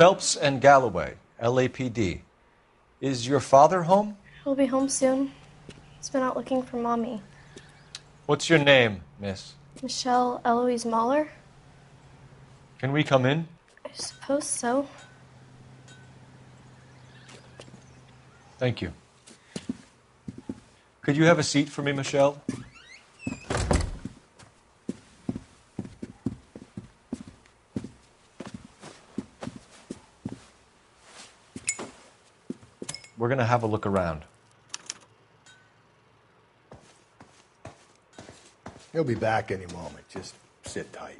Phelps and Galloway, LAPD. Is your father home? He'll be home soon. He's been out looking for Mommy. What's your name, miss? Michelle Eloise Mahler? Can we come in? I suppose so. Thank you. Could you have a seat for me, Michelle? We're going to have a look around. He'll be back any moment. Just sit tight.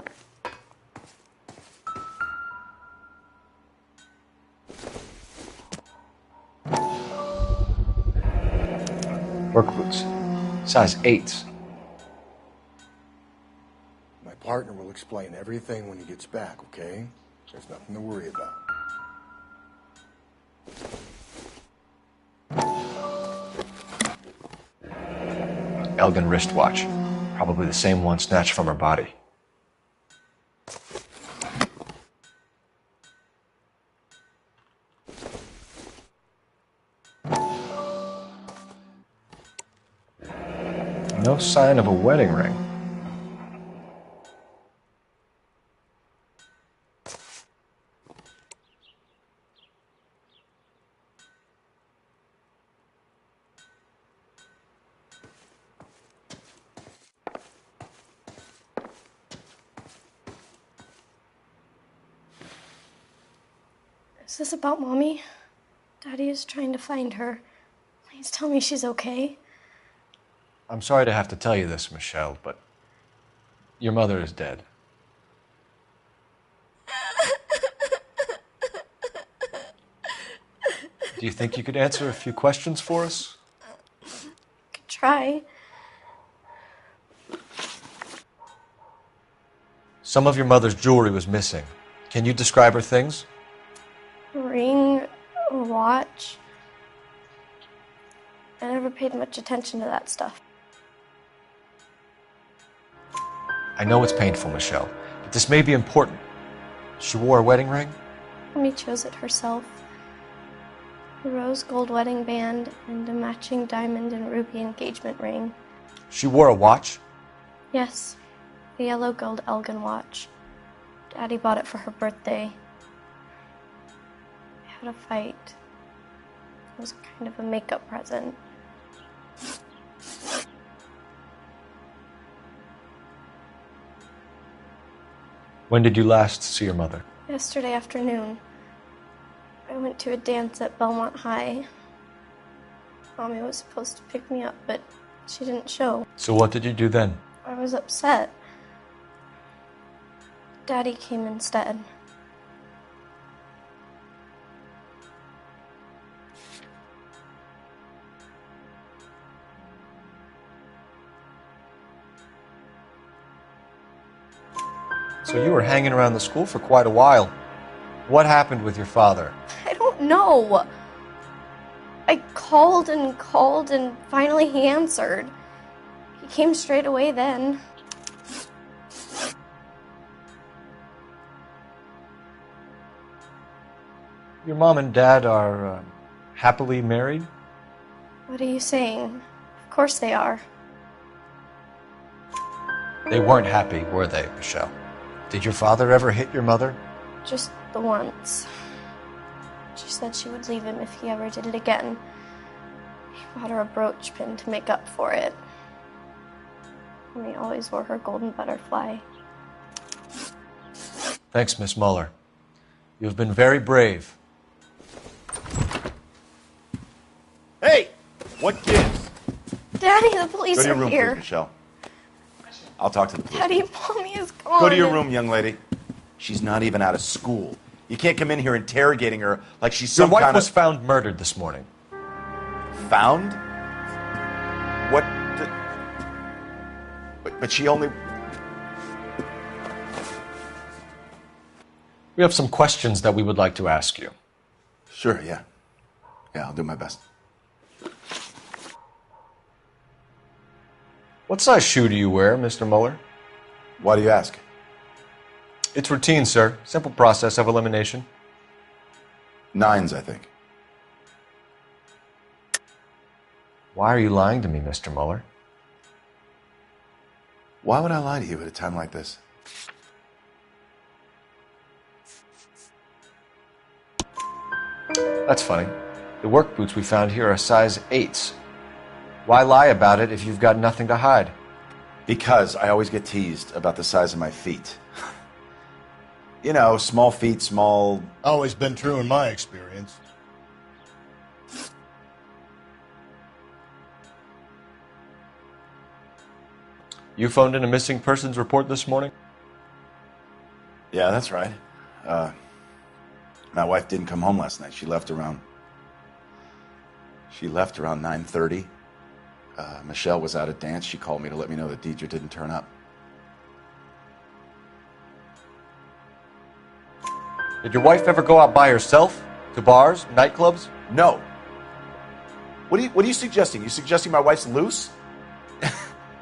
Work boots. Size 8s. My partner will explain everything when he gets back, okay? There's nothing to worry about. Elgin wristwatch. Probably the same one snatched from her body. No sign of a wedding ring. Is this about Mommy? Daddy is trying to find her. Please tell me she's okay. I'm sorry to have to tell you this, Michelle, but your mother is dead. Do you think you could answer a few questions for us? Could try. Some of your mother's jewelry was missing. Can you describe her things? A ring, a watch. I never paid much attention to that stuff. I know it's painful, Michelle, but this may be important. She wore a wedding ring? Mommy chose it herself. A rose gold wedding band and a matching diamond and ruby engagement ring. She wore a watch? Yes, a yellow gold Elgin watch. Daddy bought it for her birthday. We had a fight. It was kind of a makeup present. When did you last see your mother? Yesterday afternoon. I went to a dance at Belmont High. Mommy was supposed to pick me up, but she didn't show. So what did you do then? I was upset. Daddy came instead. So you were hanging around the school for quite a while. What happened with your father? I don't know. I called and finally he answered. He came straight away then. Your mom and dad are happily married? What are you saying? Of course they are. They weren't happy, were they, Michelle? Did your father ever hit your mother? Just the once. She said she would leave him if he ever did it again. He bought her a brooch pin to make up for it. And he always wore her golden butterfly. Thanks, Miss Muller. You've been very brave. Hey! What gives? Daddy, the police Go to your are room, here. please, Michelle. I'll talk to the police. Daddy, Mommy is gone. Go to your room, young lady. She's not even out of school. You can't come in here interrogating her like she's Your some wife kind was of... found murdered this morning. Found? What the... But she only... We have some questions that we would like to ask you. Sure, yeah. Yeah, I'll do my best. What size shoe do you wear, Mr. Muller? Why do you ask? It's routine, sir. Simple process of elimination. 9s, I think. Why are you lying to me, Mr. Mueller? Why would I lie to you at a time like this? That's funny. The work boots we found here are size 8s. Why lie about it if you've got nothing to hide? Because I always get teased about the size of my feet. You know, small feet, small... Always been true in my experience. You phoned in a missing persons report this morning? Yeah, that's right. My wife didn't come home last night. She left around 9:30. Michelle was out at dance. She called me to let me know that Deidre didn't turn up. Did your wife ever go out by herself? To bars, nightclubs? No. What are you suggesting? You suggesting my wife's loose?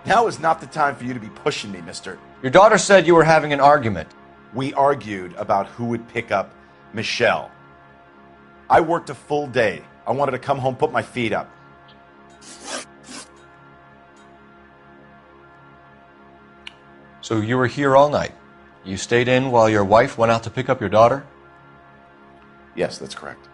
Now is not the time for you to be pushing me, mister. Your daughter said you were having an argument. We argued about who would pick up Michelle. I worked a full day. I wanted to come home, put my feet up. So you were here all night. You stayed in while your wife went out to pick up your daughter? Yes, that's correct.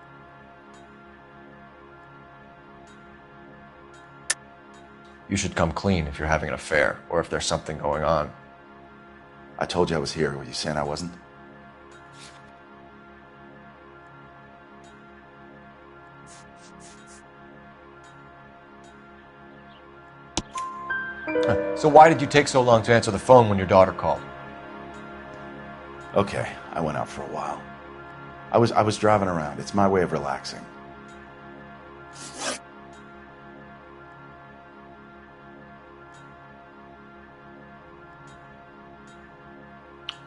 You should come clean if you're having an affair, or if there's something going on. I told you I was here. Were you saying I wasn't? So why did you take so long to answer the phone when your daughter called? Okay, I went out for a while. I was driving around. It's my way of relaxing.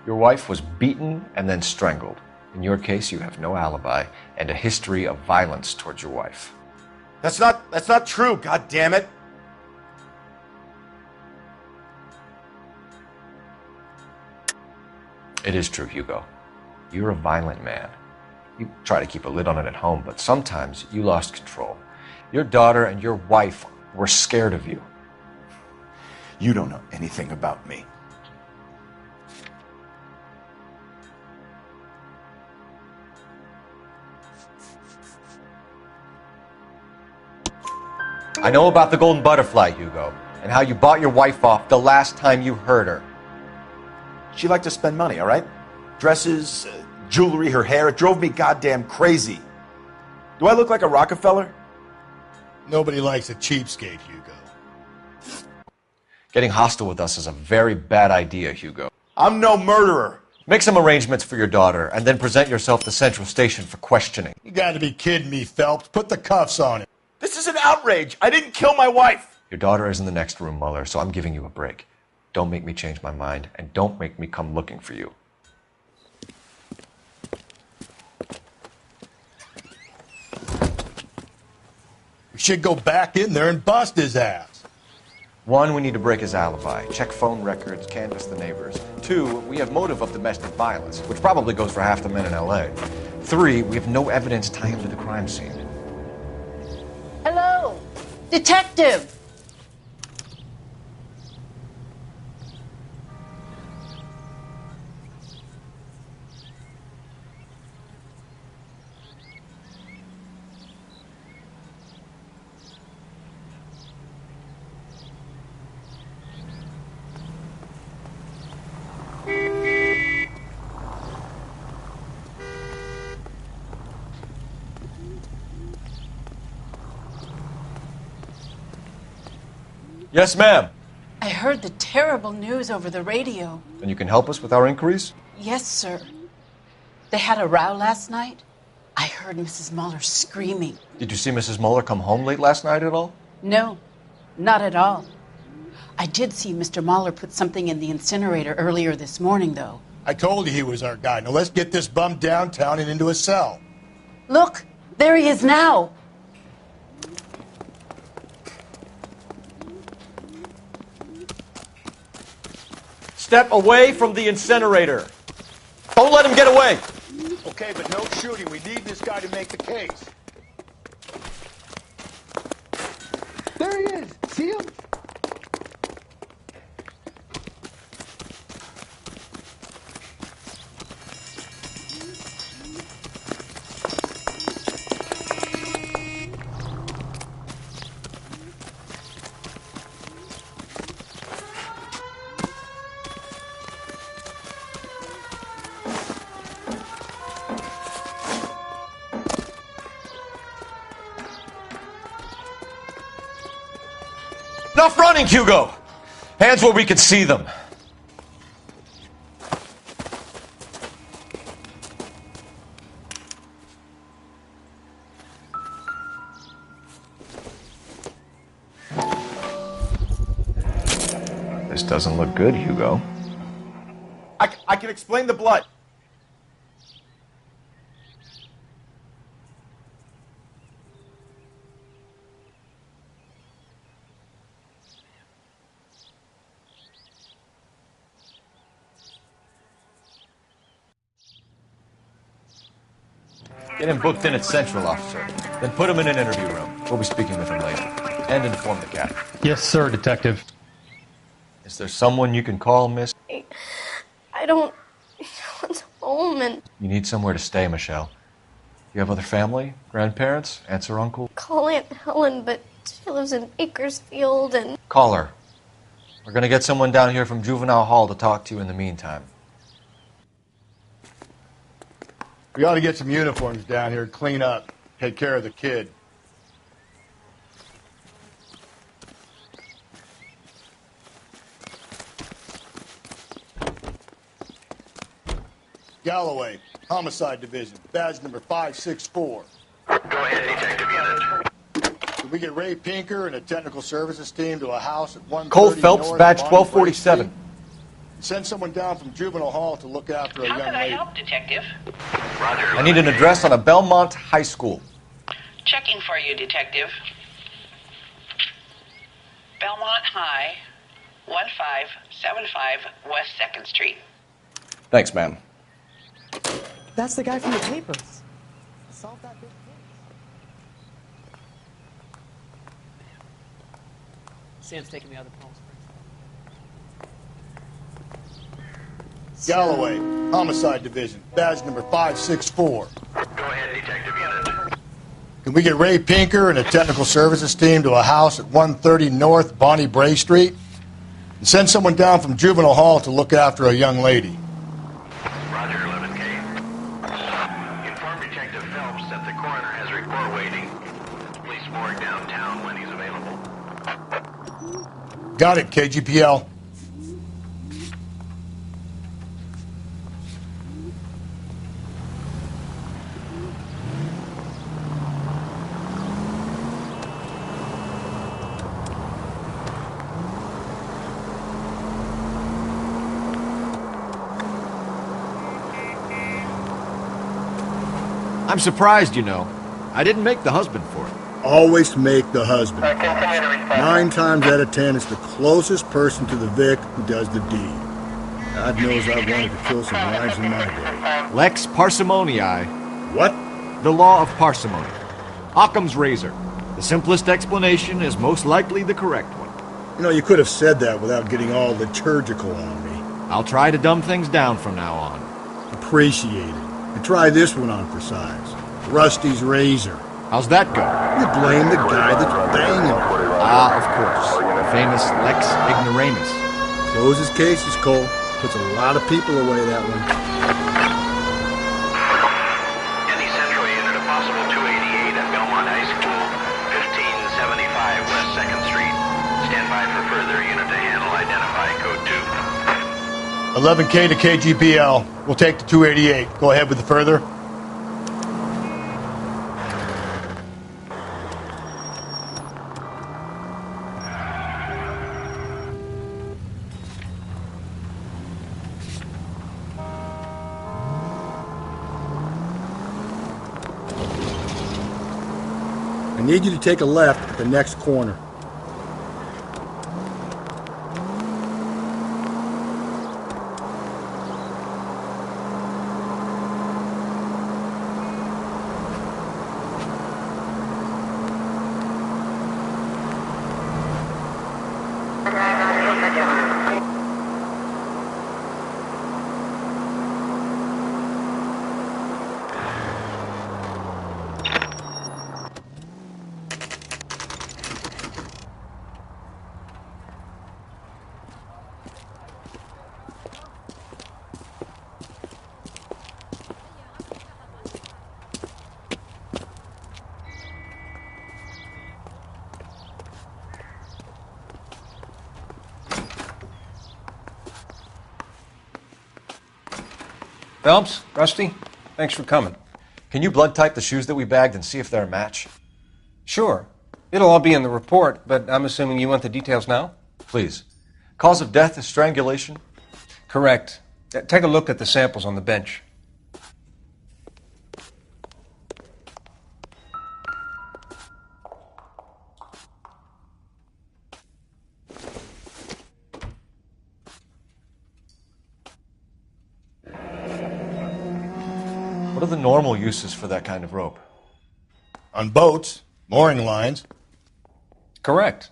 Your wife was beaten and then strangled. In your case, you have no alibi and a history of violence towards your wife. That's not true, god damn it. It is true, Hugo. You're a violent man. You try to keep a lid on it at home, but sometimes you lost control. Your daughter and your wife were scared of you. You don't know anything about me. I know about the golden butterfly, Hugo, and how you bought your wife off the last time you heard her. She liked to spend money, all right? Dresses, jewelry, her hair. It drove me goddamn crazy. Do I look like a Rockefeller? Nobody likes a cheapskate, Hugo. Getting hostile with us is a very bad idea, Hugo. I'm no murderer. Make some arrangements for your daughter, and then present yourself to Central Station for questioning. You gotta be kidding me, Phelps. Put the cuffs on him. This is an outrage. I didn't kill my wife. Your daughter is in the next room, Mueller, so I'm giving you a break. Don't make me change my mind, and don't make me come looking for you. We should go back in there and bust his ass. 1, we need to break his alibi. Check phone records, canvass the neighbors. 2, we have motive of domestic violence, which probably goes for half the men in L.A. 3, we have no evidence tying him to the crime scene. Hello, detective. Yes, ma'am. I heard the terrible news over the radio. And you can help us with our inquiries? Yes, sir. They had a row last night. I heard Mrs. Mueller screaming. Did you see Mrs. Mueller come home late last night at all? No, not at all. I did see Mr. Mueller put something in the incinerator earlier this morning, though. I told you he was our guy. Now let's get this bum downtown and into a cell. Look, there he is now. Step away from the incinerator. Don't let him get away. Okay, but no shooting. We need this guy to make the case. There he is. See him? Enough running, Hugo! Hands where we can see them. This doesn't look good, Hugo. I can explain the blood. Get him booked in at Central, officer. Then put him in an interview room. We'll be speaking with him later. And inform the cat. Yes, sir, Detective. Is there someone you can call, miss? I don't want home, and You need somewhere to stay, Michelle. You have other family? Grandparents? Aunts or uncle? call Aunt Helen, but she lives in Bakersfield, and Call her. We're gonna get someone down here from Juvenile Hall to talk to you in the meantime. We ought to get some uniforms down here, clean up, take care of the kid. Galloway, Homicide Division, badge number 564. Go ahead, Detective Unit. Did we get Ray Pinker and a technical services team to a house at 130 Cole Phelps, North badge Bonnie 1247. Street? Send someone down from Juvenile Hall to look after a How young can I lady. help, Detective? Roger. I need an address on a Belmont High School. Checking for you, Detective. Belmont High, 1575 West 2nd Street. Thanks, ma'am. That's the guy from the papers. Solve that big case. Sam's taking me out of the Palm Springs. Galloway, Homicide Division, badge number 564. Go ahead, Detective Unit. Can we get Ray Pinker and a technical services team to a house at 130 North Bonnie Bray Street? And send someone down from Juvenile Hall to look after a young lady. Roger, 11K. Inform Detective Phelps that the coroner has a report waiting at the police morgue downtown when he's available. Got it, KGPL. I'm surprised, you know. I didn't make the husband for it. Always make the husband. Continue to respond. 9 times out of 10, it's the closest person to the Vic who does the deed. God knows I've wanted to kill some lives in my day. Lex parsimoniae. What? The law of parsimony. Occam's razor. The simplest explanation is most likely the correct one. You know, you could have said that without getting all liturgical on me. I'll try to dumb things down from now on. Appreciate it. And try this one on for size. Rusty's razor. How's that go? You blame the guy that's banging her. Ah, of course. The famous Lex ignoramus. Closes cases, Cole. Puts a lot of people away, that one. Any Central Unit, a possible 288 at Belmont High School, 1575 West 2nd Street. Stand by for further unit to handle. Identify code 2. 11K to KGPL. We'll take the 288. Go ahead with the further. I need you to take a left at the next corner. Phelps, Rusty, thanks for coming. Can you blood type the shoes that we bagged and see if they're a match? Sure. It'll all be in the report, but I'm assuming you want the details now? Please. Cause of death is strangulation? Correct. Take a look at the samples on the bench. What are the normal uses for that kind of rope? On boats, mooring lines. Correct.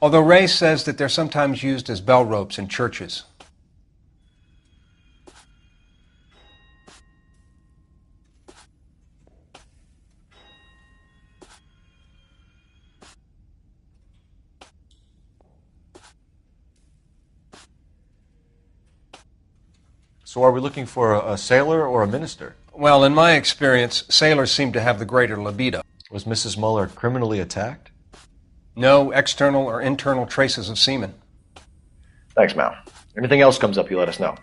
Although Ray says that they're sometimes used as bell ropes in churches. So are we looking for a sailor or a minister? Well, in my experience, sailors seem to have the greater libido. Was Mrs. Muller criminally attacked? No external or internal traces of semen. Thanks, Mal. Anything else comes up, you let us know.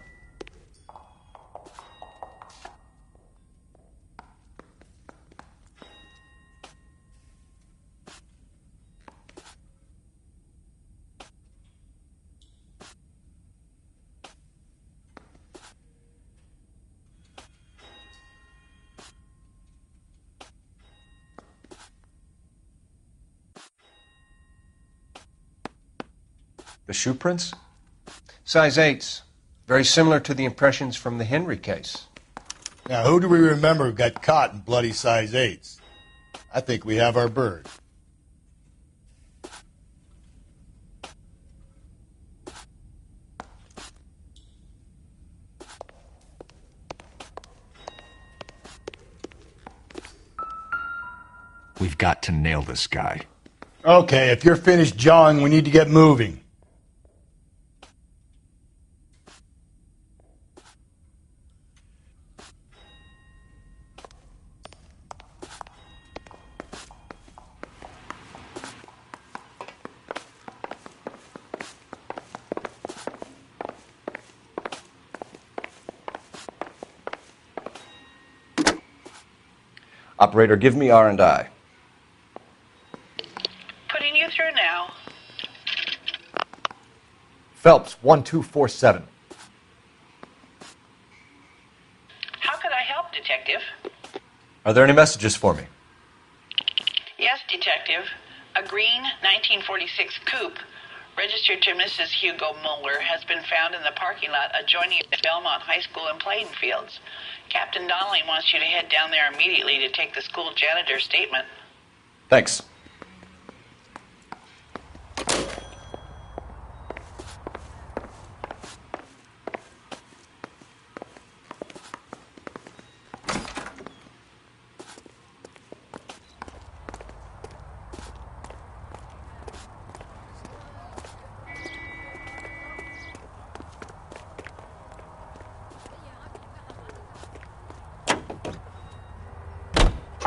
The shoe prints? Size 8s. Very similar to the impressions from the Henry case. Now, who do we remember got caught in bloody size 8s? I think we have our bird. We've got to nail this guy. Okay, if you're finished jawing, we need to get moving. Operator, give me R&I. Putting you through now. Phelps, 1247. How could I help, Detective? Are there any messages for me? Yes, Detective. A green 1946 coupe, registered to Mrs. Hugo Muller, has been found in the parking lot adjoining the Belmont High School and playing fields. Captain Donnelly wants you to head down there immediately to take the school janitor's statement. Thanks.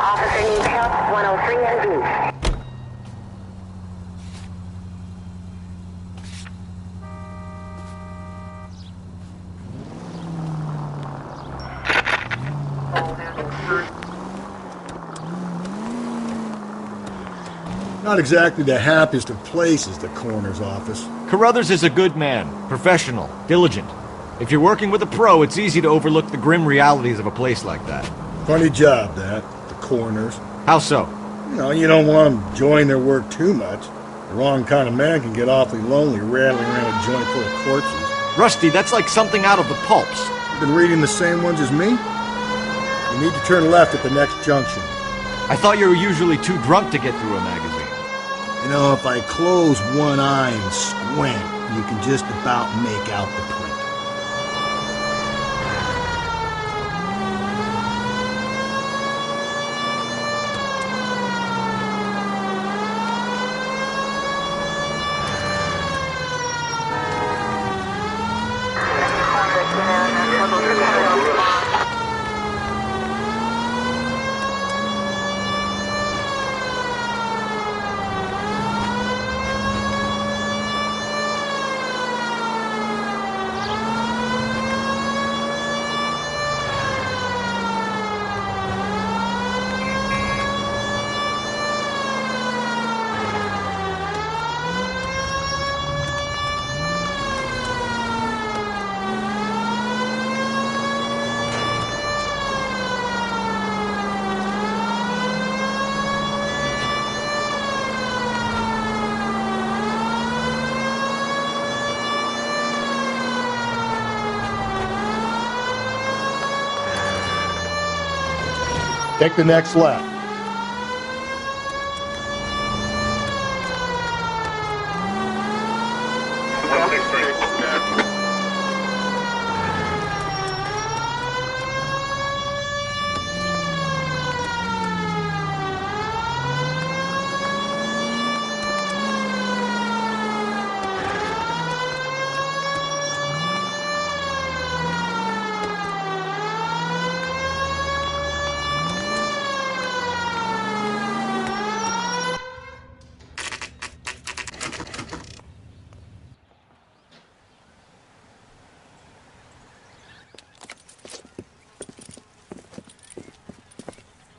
Officer needs help, 103 NV. Not exactly the happiest of places, the coroner's office. Carruthers is a good man, professional, diligent. If you're working with a pro, it's easy to overlook the grim realities of a place like that. Funny job, that. The coroner's. How so? You don't want them enjoying their work too much. The wrong kind of man can get awfully lonely rattling around a joint full of corpses. Rusty, that's like something out of the pulps. You've been reading the same ones as me? You need to turn left at the next junction. I thought you were usually too drunk to get through a magazine. If I close one eye and squint, You can just about make out the print. Take the next left.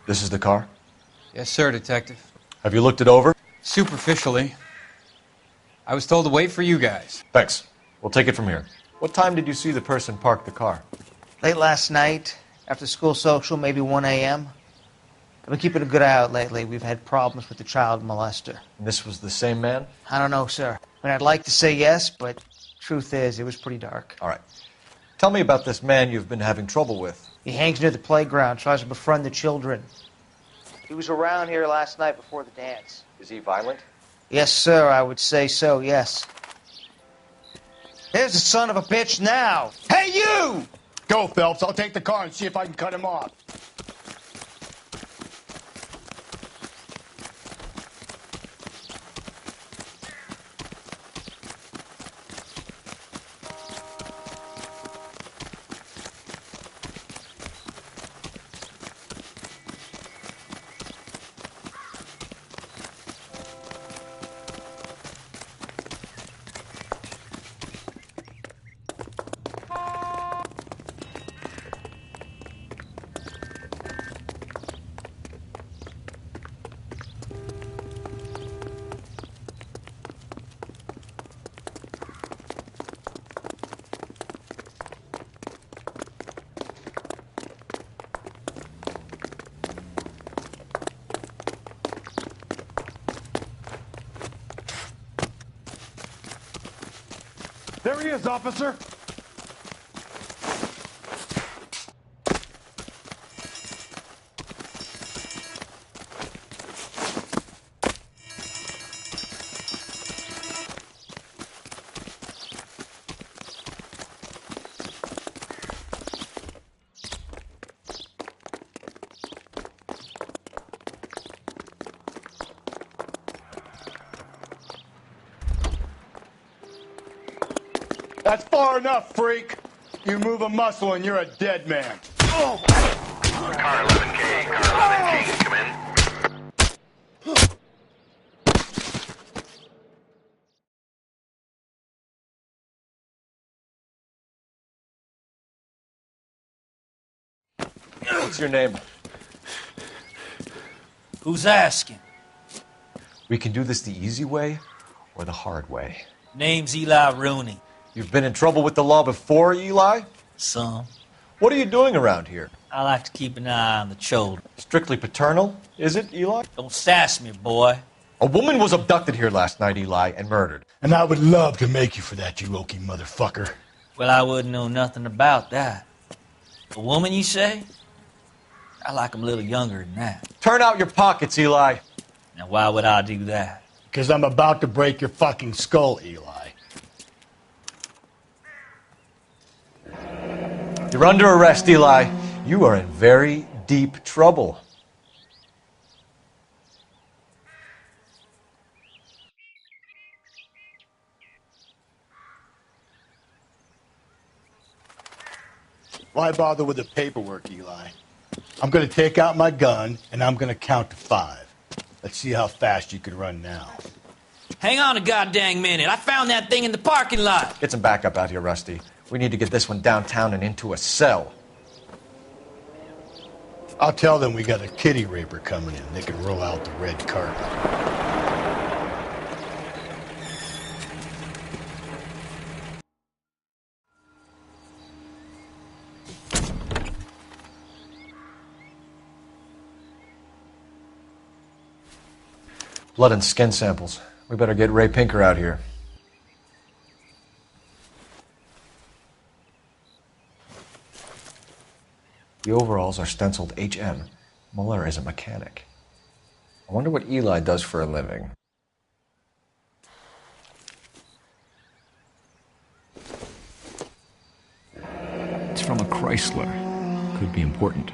This is the car? Yes, sir, Detective. Have you looked it over? Superficially. I was told to wait for you guys. Thanks. We'll take it from here. What time did you see the person park the car? Late last night, after school social, maybe 1 a.m. I've been keeping a good eye out lately. We've had problems with the child molester. And this was the same man? I don't know, sir. I mean, I'd like to say yes, but truth is, it was pretty dark. All right. Tell me about this man you've been having trouble with. He hangs near the playground, tries to befriend the children. He was around here last night before the dance. Is he violent? Yes, sir, I would say so, yes. There's the son of a bitch now. Hey, you! Go, Phelps. I'll take the car and see if I can cut him off. There he is, officer. That's far enough, freak. You move a muscle and you're a dead man. Oh. Car 11K, car 11K, come in. What's your name? Who's asking? We can do this the easy way or the hard way. Name's Eli Rooney. You've been in trouble with the law before, Eli? Some. What are you doing around here? I like to keep an eye on the children. Strictly paternal, is it, Eli? Don't sass me, boy. A woman was abducted here last night, Eli, and murdered. And I would love to make you for that, you oaky motherfucker. Well, I wouldn't know nothing about that. A woman, you say? I like 'em a little younger than that. Turn out your pockets, Eli. Now, why would I do that? Because I'm about to break your fucking skull, Eli. You're under arrest, Eli. You are in very deep trouble. Why bother with the paperwork, Eli? I'm going to take out my gun, and I'm going to count to 5. Let's see how fast you can run now. Hang on a goddamn minute. I found that thing in the parking lot. Get some backup out here, Rusty. We need to get this one downtown and into a cell. I'll tell them we got a kitty raper coming in. They can roll out the red carpet. Blood and skin samples. We better get Ray Pinker out here. The overalls are stenciled HM. Muller is a mechanic. I wonder what Eli does for a living. It's from a Chrysler. Could be important.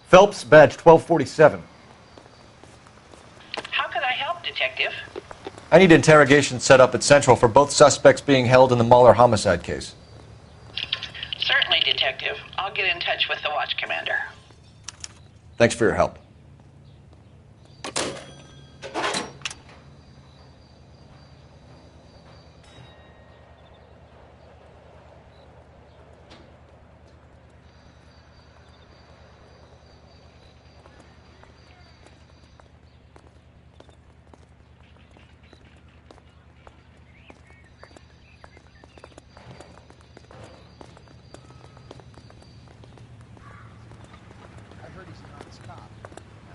Phelps, badge 1247. How could I help, Detective? I need interrogation set up at Central for both suspects being held in the Muller homicide case. Certainly, Detective. I'll get in touch with the watch commander. Thanks for your help.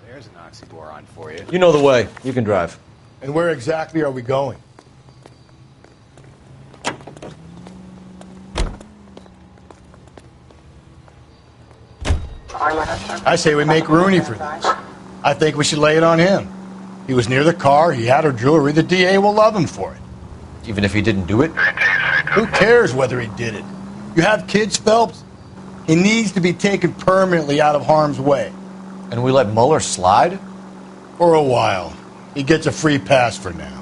There's an oxymoron for you. You know the way. You can drive. And where exactly are we going? I say we make Rooney for this. I think we should lay it on him. He was near the car, he had her jewelry, the DA will love him for it. Even if he didn't do it? Who cares whether he did it? You have kids, Phelps? He needs to be taken permanently out of harm's way. And we let Muller slide? For a while. He gets a free pass for now.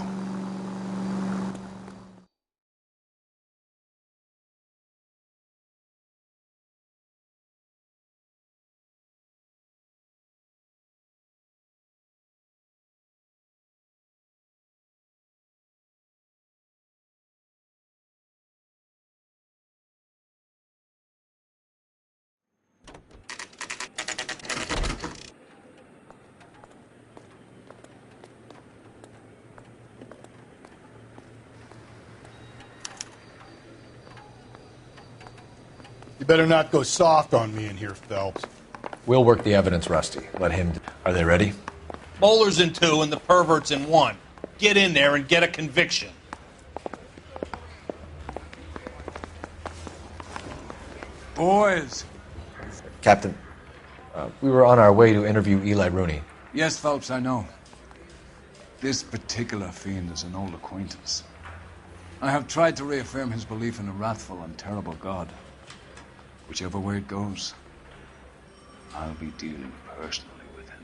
You better not go soft on me in here, Phelps. We'll work the evidence, Rusty. Let him... Are they ready? Bowler's in 2 and the pervert's in 1. Get in there and get a conviction. Boys. Captain, we were on our way to interview Eli Rooney. Yes, Phelps, I know. This particular fiend is an old acquaintance. I have tried to reaffirm his belief in a wrathful and terrible God. Whichever way it goes, I'll be dealing personally with him.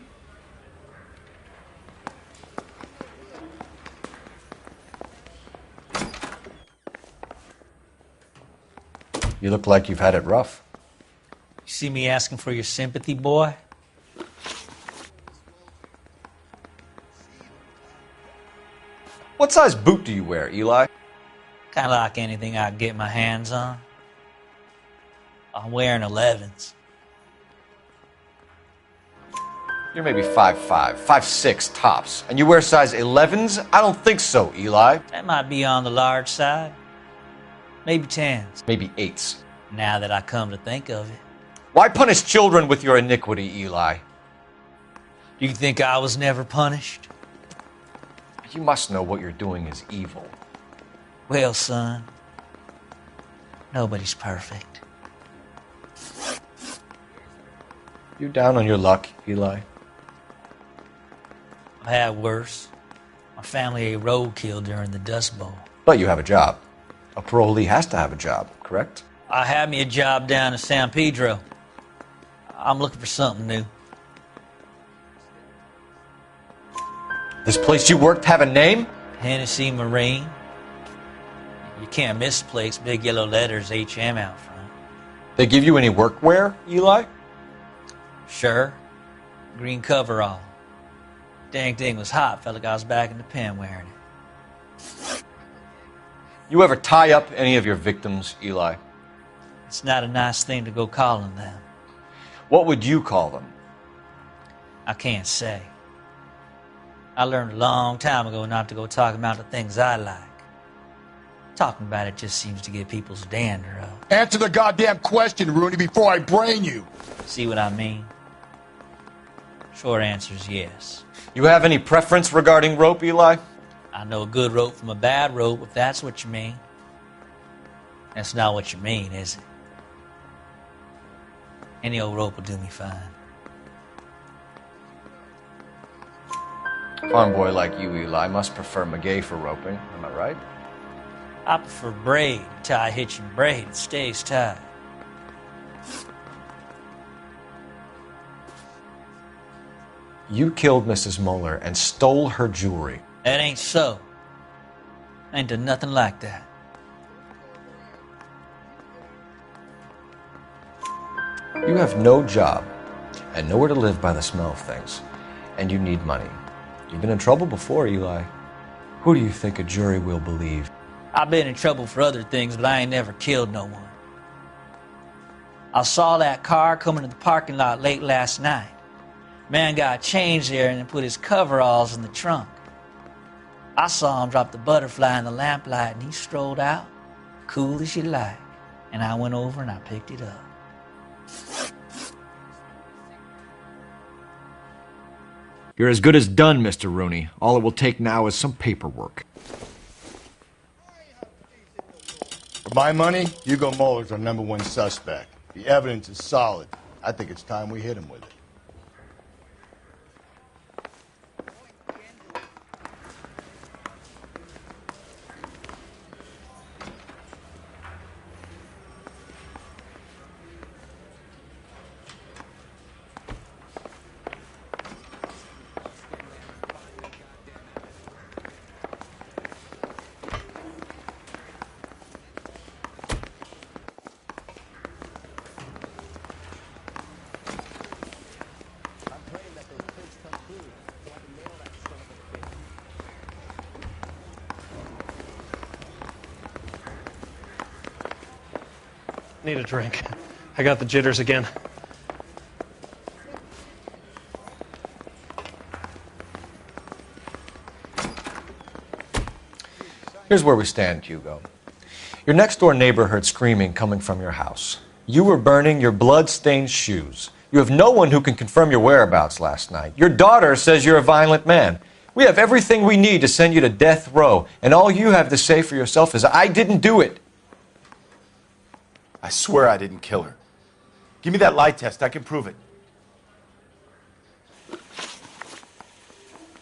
You look like you've had it rough. You see me asking for your sympathy, boy? What size boot do you wear, Eli? Kind of like anything I can get my hands on. I'm wearing 11s. You're maybe 5'5", 5'6" tops, and you wear size 11s? I don't think so, Eli. That might be on the large side. Maybe 10s. Maybe 8s. Now that I come to think of it. Why punish children with your iniquity, Eli? Do you think I was never punished? You must know what you're doing is evil. Well, son, nobody's perfect. You down on your luck, Eli? I've had worse. My family ate roadkill during the Dust Bowl. But you have a job. A parolee has to have a job, correct? I had me a job down in San Pedro. I'm looking for something new. This place you worked have a name? Hennessy Marine. You can't miss the place. Big yellow letters, HM out front. They give you any workwear, Eli? Sure. Green coverall. Dang thing was hot. Felt like I was back in the pen wearing it. You ever tie up any of your victims, Eli? It's not a nice thing to go calling them. What would you call them? I can't say. I learned a long time ago not to go talking about the things I like. Talking about it just seems to get people's dander up. Answer the goddamn question, Rooney, before I brain you. See what I mean? Short answer is yes. You have any preference regarding rope, Eli? I know a good rope from a bad rope, if that's what you mean. That's not what you mean, is it? Any old rope will do me fine. Farm boy like you, Eli, must prefer Magay for roping. Am I right? I prefer braid. Tie hitching braid. It stays tied. You killed Mrs. Moeller and stole her jewelry. That ain't so. I ain't done nothing like that. You have no job and nowhere to live by the smell of things, and you need money. You've been in trouble before, Eli. Who do you think a jury will believe? I've been in trouble for other things, but I ain't never killed no one. I saw that car coming to the parking lot late last night. Man got changed there and then put his coveralls in the trunk. I saw him drop the butterfly in the lamplight and he strolled out, cool as you like. And I went over and I picked it up. You're as good as done, Mr. Rooney. All it will take now is some paperwork. For my money, Hugo Muller's our #1 suspect. The evidence is solid. I think it's time we hit him with it. Need a drink. I got the jitters again. Here's where we stand, Hugo. Your next-door neighbor heard screaming coming from your house. You were burning your blood-stained shoes. You have no one who can confirm your whereabouts last night. Your daughter says you're a violent man. We have everything we need to send you to death row, and all you have to say for yourself is, I didn't do it. I swear I didn't kill her. Give me that lie test. I can prove it.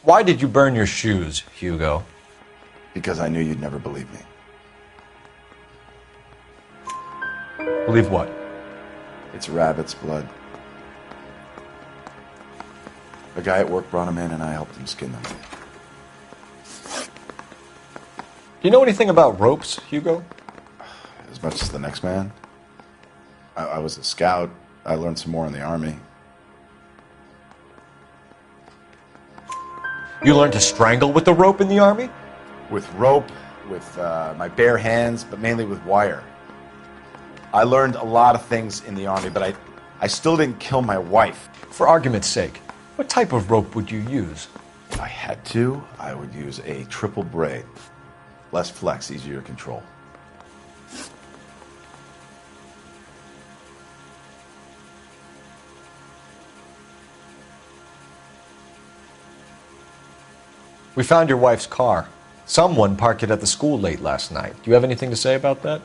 Why did you burn your shoes, Hugo? Because I knew you'd never believe me. Believe what? It's rabbit's blood. A guy at work brought him in and I helped him skin them. Do you know anything about ropes, Hugo? As much as the next man. I was a scout. I learned some more in the Army. You learned to strangle with the rope in the Army? With rope, with my bare hands, but mainly with wire. I learned a lot of things in the Army, but I still didn't kill my wife. For argument's sake, what type of rope would you use? If I had to, I would use a triple braid. Less flex, easier to control. We found your wife's car. Someone parked it at the school late last night. Do you have anything to say about that?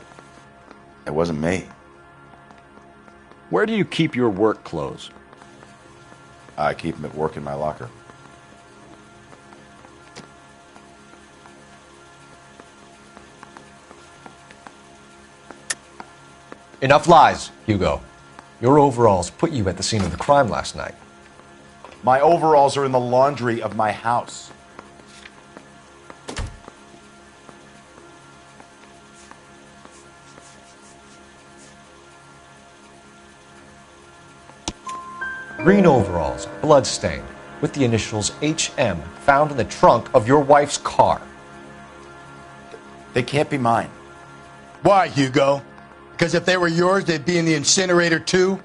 It wasn't me. Where do you keep your work clothes? I keep them at work in my locker. Enough lies, Hugo. Your overalls put you at the scene of the crime last night. My overalls are in the laundry of my house. Green overalls, bloodstained, with the initials HM found in the trunk of your wife's car. They can't be mine. Why, Hugo? Because if they were yours, they'd be in the incinerator too?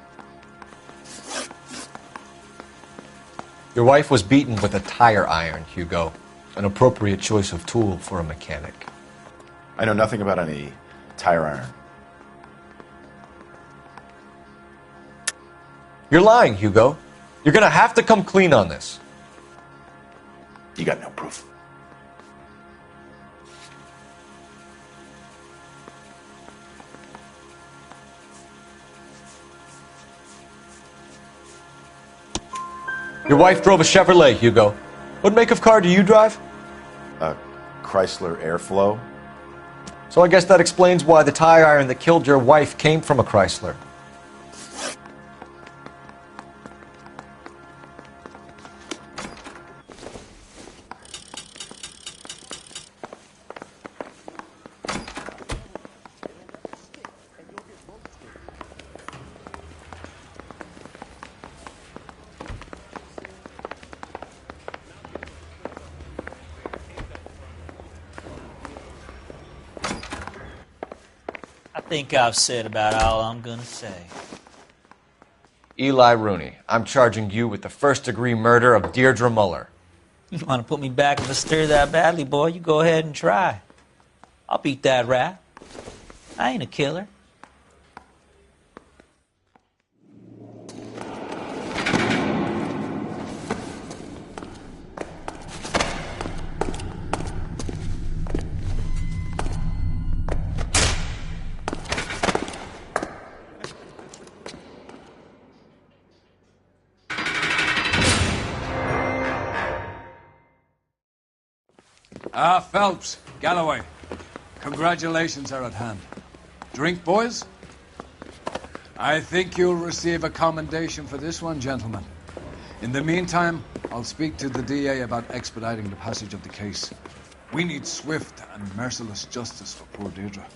Your wife was beaten with a tire iron, Hugo. An appropriate choice of tool for a mechanic. I know nothing about any tire iron. You're lying, Hugo. You're gonna have to come clean on this. You got no proof. Your wife drove a Chevrolet, Hugo. What make of car do you drive? A Chrysler Airflow. So I guess that explains why the tire iron that killed your wife came from a Chrysler. I think I've said about all I'm gonna say. Eli Rooney, I'm charging you with the first-degree murder of Deirdre Muller. You want to put me back in the stir that badly, boy? You go ahead and try. I'll beat that rap. I ain't a killer. Phelps, Galloway, congratulations are at hand. Drink, boys? I think you'll receive a commendation for this one, gentlemen. In the meantime, I'll speak to the DA about expediting the passage of the case. We need swift and merciless justice for poor Deirdre.